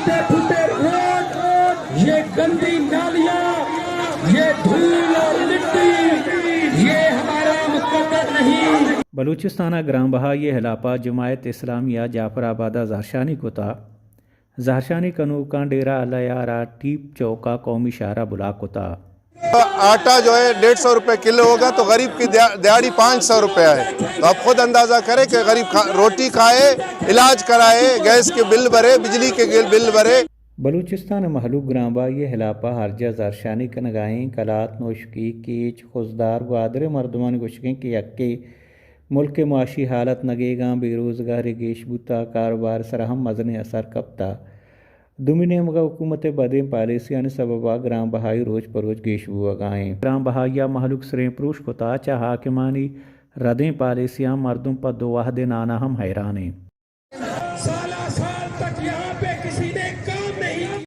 टूटे फूटे रोड, ये गंदी नालियां, ये धूल और मिट्टी, ये हमारा मुकद्दर नहीं। बलूचिस्तान ग्राम बहाई हिलापा जमायत इस्लामिया जाफराबादा जहरशानी कोता जहरशानी कनूका डेरा अलयारा टीप चौका कौमी शाहरा बुला कोता। आटा जो है 150 रुपए किलो होगा तो गरीब की दिहाड़ी 500 रुपया है। तो आप खुद अंदाज़ा करें कि गरीब रोटी खाए, इलाज कराए, गैस के बिल भरे, बिजली के बिल भरे। बलूचिस्तान महलूक ग्राम बहाई हिलापा हरजा जहरशानी कनगाएँ कलात नोशकी कीच खुजदार ग्वादर मर्दमान गुशकें की अक्के मुल्क के मुआशी हालत नगेगा बेरोज़गारी गेशबूता कारोबार सरहम मजन असर कपता दुमिने मगा हुकूमत बदे पॉलिसियान सबबा ग्राम बहाई रोज परोज गेशबू अगाएँ ग्राम बहाइया महलुक सरें प्रूश कोता चा हाकिमानी रदें पॉलिसियाँ मर्दों पर दो वाहदे नाना हम हैरान हैं। साल तक यहाँ पे किसी ने